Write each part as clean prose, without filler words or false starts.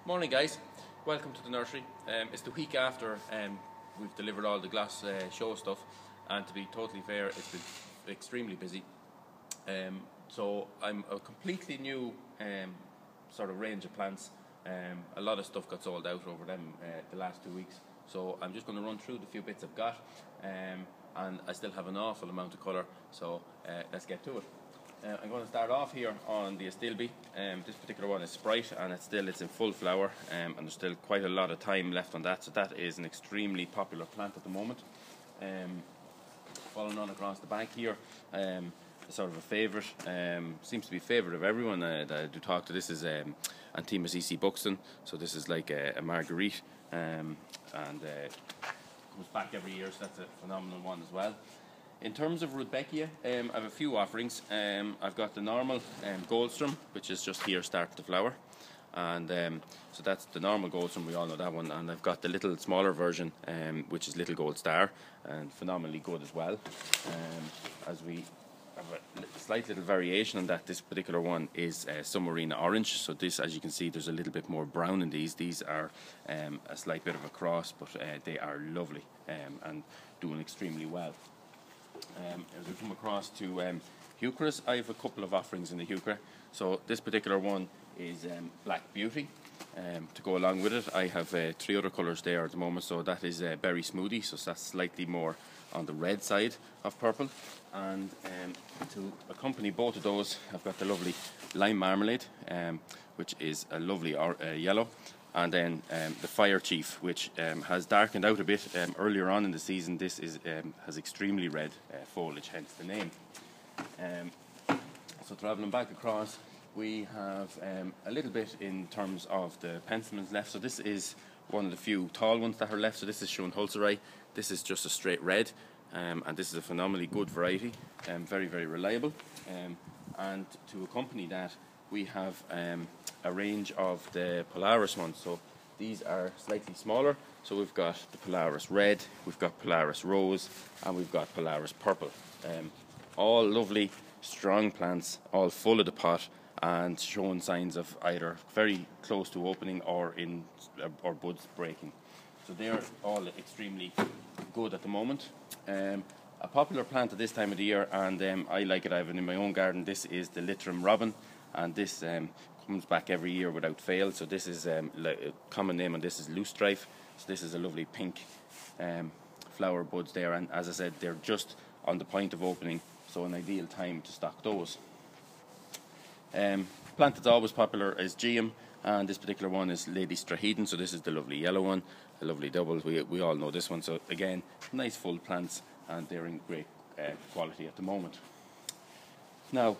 Morning guys, welcome to the nursery. It's the week after we've delivered all the glass show stuff, and to be totally fair, it's been extremely busy. So I'm a completely new sort of range of plants. A lot of stuff got sold out over them the last 2 weeks, so I'm just going to run through the few bits I've got, and I still have an awful amount of colour, so let's get to it. I'm going to start off here on the Astilbe. This particular one is Sprite, and it's in full flower, and there's still quite a lot of time left on that, so that is an extremely popular plant at the moment. Following on across the bank here, sort of a favourite, seems to be a favourite of everyone that I do talk to. This is Antimus EC Buxton, so this is like a marguerite, and comes back every year, so that's a phenomenal one as well. In terms of Rudbeckia, I have a few offerings. I've got the normal Goldstrom, which is just here starting to flower, and so that's the normal Goldstrom, we all know that one. And I've got the little smaller version, which is Little Gold Star, and phenomenally good as well. As we have a slight little variation on that, this particular one is Submarina Orange. So this, as you can see, there's a little bit more brown in these. These are a slight bit of a cross, but they are lovely and doing extremely well. As we come across to Heucheras, I have a couple of offerings in the Heuchera. So this particular one is Black Beauty. To go along with it, I have 3 other colours there at the moment. So that is Berry Smoothie, so that's slightly more on the red side of purple. And to accompany both of those, I've got the lovely Lime Marmalade, which is a lovely yellow. And then the Fire Chief, which has darkened out a bit earlier on in the season. This is has extremely red foliage, hence the name. So travelling back across, we have a little bit in terms of the Penstemons left. So this is one of the few tall ones that are left. So this is Schoenholzerei. This is just a straight red, and this is a phenomenally good variety, very, very reliable. And to accompany that, we have a range of the Polaris ones. So these are slightly smaller. So we've got the Polaris Red, we've got Polaris Rose, and we've got Polaris Purple. All lovely, strong plants, all full of the pot, and showing signs of either very close to opening or buds breaking. So they're all extremely good at the moment. A popular plant at this time of the year, and I like it. I have it in my own garden. This is the Litrum Robin, and this comes back every year without fail. So this is a common name on this is Loosestrife. So this is a lovely pink flower buds there, and as I said, they're just on the point of opening, so an ideal time to stock those. Plant that's always popular is Geum, and this particular one is Lady Strahedon. So this is the lovely yellow one, a lovely double. We all know this one. So again, nice full plants, and they're in great quality at the moment. Now,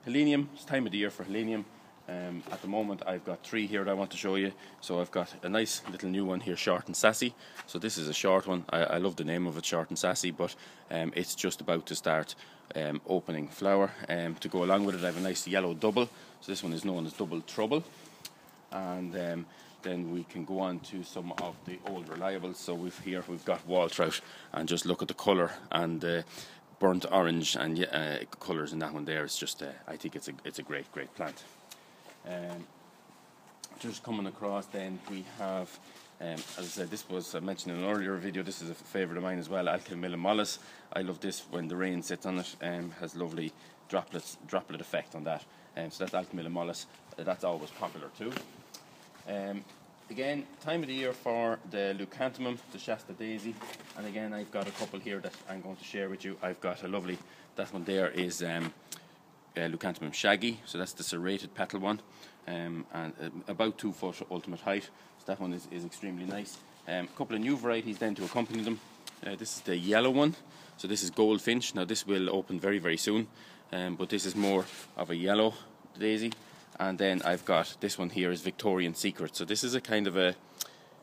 Helenium, it's time of the year for Helenium. At the moment I've got 3 here that I want to show you. So I've got a nice little new one here, Short and Sassy. So this is a short one. I love the name of it, Short and Sassy, but it's just about to start opening flower. To go along with it, I have a nice yellow double. So this one is known as Double Trouble. And then we can go on to some of the old reliables. So we've got Wall Trout, and just look at the colour and burnt orange and colours in that one there. It's just I think it's a great plant. Just coming across, then we have as I said, this was I mentioned in an earlier video, this is a favourite of mine as well, Alchemilla mollis. I love this when the rain sits on it, has lovely droplet effect on that. So that's Alchemilla mollis. That's always popular too. Again, time of the year for the Leucanthemum, the Shasta Daisy, and again I've got a couple here that I'm going to share with you. I've got a lovely, that one there is Leucanthemum Shaggy, so that's the serrated petal one, and about 2 foot ultimate height, so that one is extremely nice. A couple of new varieties then to accompany them. This is the yellow one, so this is Goldfinch. Now this will open very, very soon, but this is more of a yellow daisy. And then I've got this one here is Victorian Secret. So this is a kind of a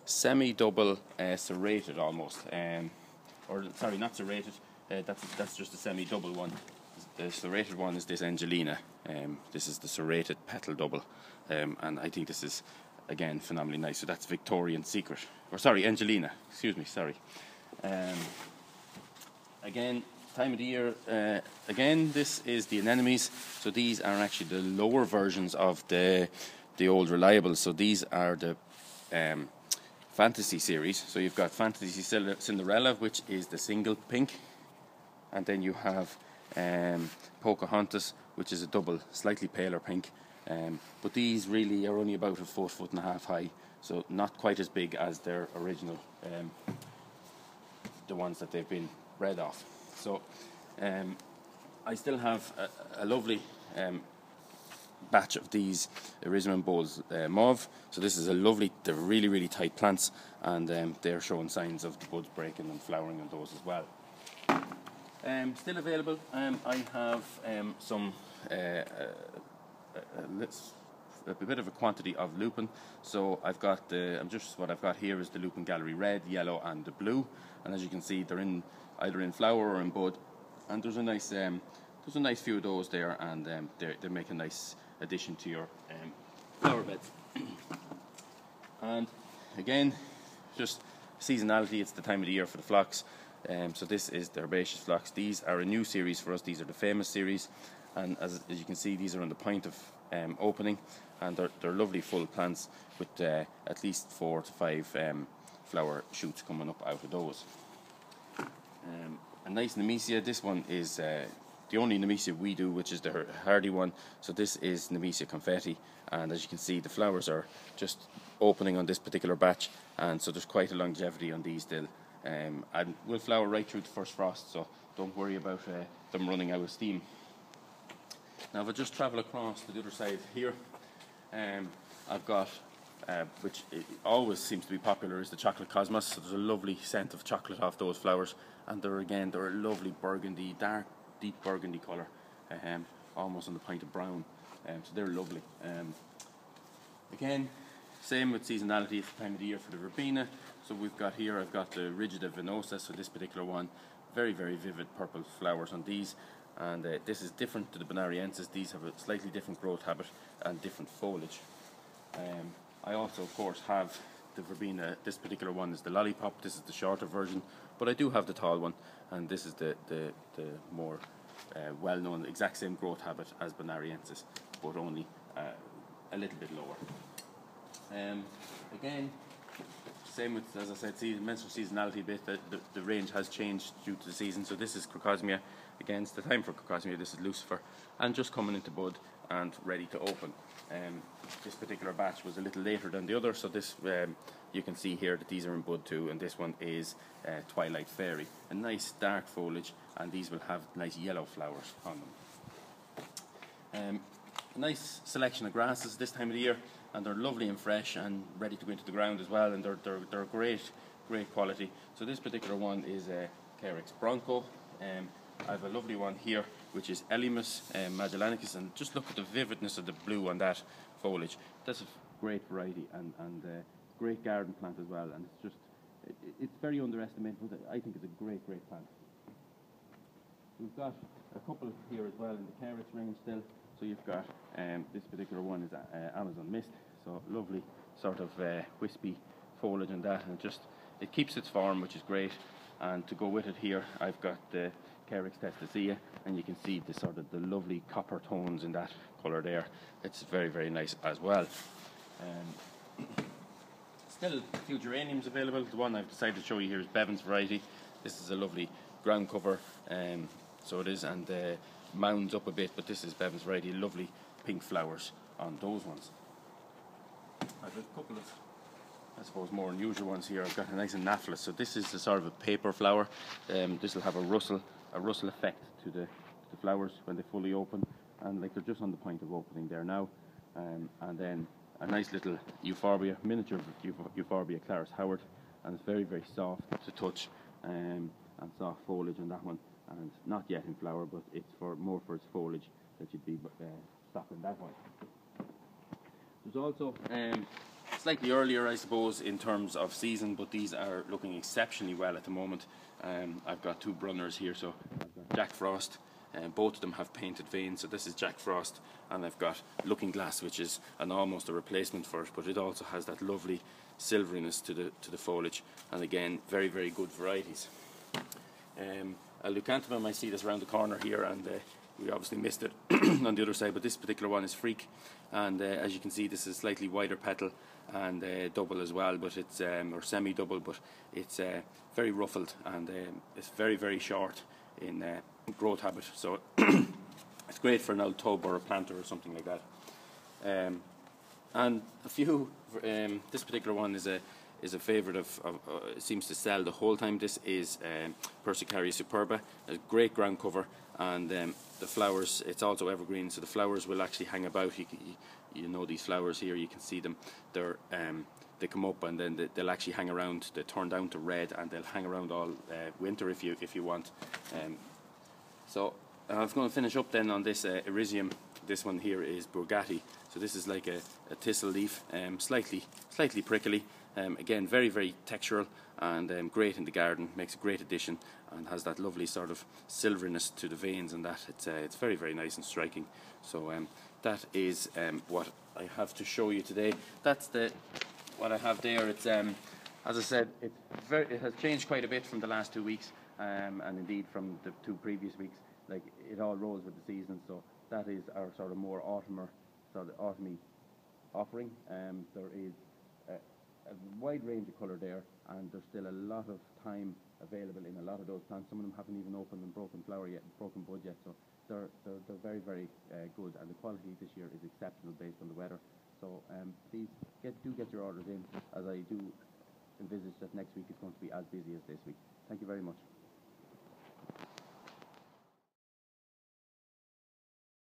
semi-double serrated almost, or sorry, not serrated. That's just a semi-double one. The serrated one is this Angelina. This is the serrated petal double, and I think this is again phenomenally nice. So that's Victorian Secret, or sorry, Angelina. Excuse me, sorry. Again, time of the year, again, this is the anemones. So these are actually the lower versions of the the old reliables. So these are the fantasy series. So you've got Fantasy Cinderella, which is the single pink, and then you have Pocahontas, which is a double, slightly paler pink. But these really are only about a foot and a half high, so not quite as big as their original, the ones that they've been bred off. So I still have a lovely batch of these Erisman Bowls Mauve. So this is a lovely, they're really tight plants, and they're showing signs of the buds breaking and flowering on those as well. Still available, I have some a bit of a quantity of lupin. So I've got what I've got here is the Lupin Gallery red, yellow and the blue, and as you can see they're either in flower or in bud, and there's a nice few of those there, and they make a nice addition to your flower beds. And again, just seasonality, it's the time of the year for the phlox. So this is the herbaceous phlox. These are a new series for us. These are the famous series, and as you can see, these are on the point of opening, and they're lovely full plants with at least 4 to 5 flower shoots coming up out of those. A nice Nemesia. This one is the only Nemesia we do, which is the hardy one. So this is Nemesia confetti, and as you can see, the flowers are just opening on this particular batch, and so there's quite a longevity on these still, and will flower right through the first frost, so don't worry about them running out of steam. Now if I just travel across to the other side here, I've got which always seems to be popular, is the chocolate cosmos. So there's a lovely scent of chocolate off those flowers, and they're a lovely burgundy, dark deep burgundy colour, almost on the point of brown, so they're lovely. Again, same with seasonality, it's the time of the year for the verbena. So I've got the rigida venosa, so this particular one, very vivid purple flowers on these, and this is different to the bonariensis. These have a slightly different growth habit and different foliage. I also of course have the verbena. This particular one is the lollipop. This is the shorter version, but I do have the tall one, and this is the more well-known, exact same growth habit as bonariensis, but only a little bit lower. Again, same with, as I said, mentioned seasonality a bit. The range has changed due to the season. So this is Crocosmia. Again, it's the time for Crocosmia. This is Lucifer, and just coming into bud and ready to open. This particular batch was a little later than the other, so this you can see here that these are in bud too, and this one is Twilight Fairy. A nice dark foliage, and these will have nice yellow flowers on them. A nice selection of grasses this time of the year, and they're lovely and fresh and ready to go into the ground as well, and they're great quality. So this particular one is Carex Bronco. I have a lovely one here which is Elymus Magellanicus, and just look at the vividness of the blue on that foliage. That's a great variety, and great garden plant as well, and it's very underestimated, but I think it's a great plant. We've got a couple here as well in the Carex range still. So you've got this particular one is Amazon Mist, so lovely sort of wispy foliage on that, and it keeps its form, which is great. And to go with it here, I've got the Carex Testacea, and you can see the lovely copper tones in that colour there. It's very nice as well. Still a few geraniums available. The one I've decided to show you here is Bevan's variety. This is a lovely ground cover, so it is, and mounds up a bit, but this is Bevan's variety. Lovely pink flowers on those ones. I've a couple of, I suppose, more unusual ones here. I've got a nice Anaphyllus. So this is a sort of a paper flower. This will have a rustle effect to the flowers when they fully open, and like they're just on the point of opening there now. And then a nice little euphorbia, miniature euphorbia Claris Howard, and it's very soft to touch, and soft foliage on that one, and not yet in flower, but it's more for its foliage that you'd be stopping that one. There's also slightly earlier, I suppose, in terms of season, but these are looking exceptionally well at the moment. I've got two Brunners here, so I've got Jack Frost. Both of them have painted veins, so this is Jack Frost, and I've got Looking Glass, which is almost a replacement for it, but it also has that lovely silveriness to the foliage, and again, very good varieties. A Leucanthemum, I see this around the corner here, and we obviously missed it on the other side, but this particular one is Freak, and as you can see, this is slightly wider petal and double as well, but it's or semi-double, but it's very ruffled, and it's very, very short in growth habit, so it's great for an old tub or a planter or something like that. And a few, this particular one is a favourite of seems to sell the whole time. This is Persicaria superba, a great ground cover, and the flowers, it's also evergreen, so the flowers will actually hang about. You know these flowers here, you can see them. They come up and then they'll actually hang around. They turn down to red and they'll hang around all winter if you want. So I'm going to finish up then on this Erisium. This one here is Burgati. So this is like a thistle leaf, slightly prickly. Again, very, very textural and great in the garden. Makes a great addition and has that lovely sort of silveriness to the veins and that. It's very, very nice and striking. So that is what I have to show you today. That's what I have there. It's as I said, it has changed quite a bit from the last 2 weeks, and indeed from the 2 previous weeks. Like, it all rolls with the season. So that is our sort of more autumny offering. There is a wide range of colour there, and there's still a lot of time available in a lot of those plants. Some of them haven't even opened and broken flower yet, broken bud yet, so they're very, very good, and the quality this year is exceptional based on the weather. So please do get your orders in, as I do envisage that next week is going to be as busy as this week. Thank you very much.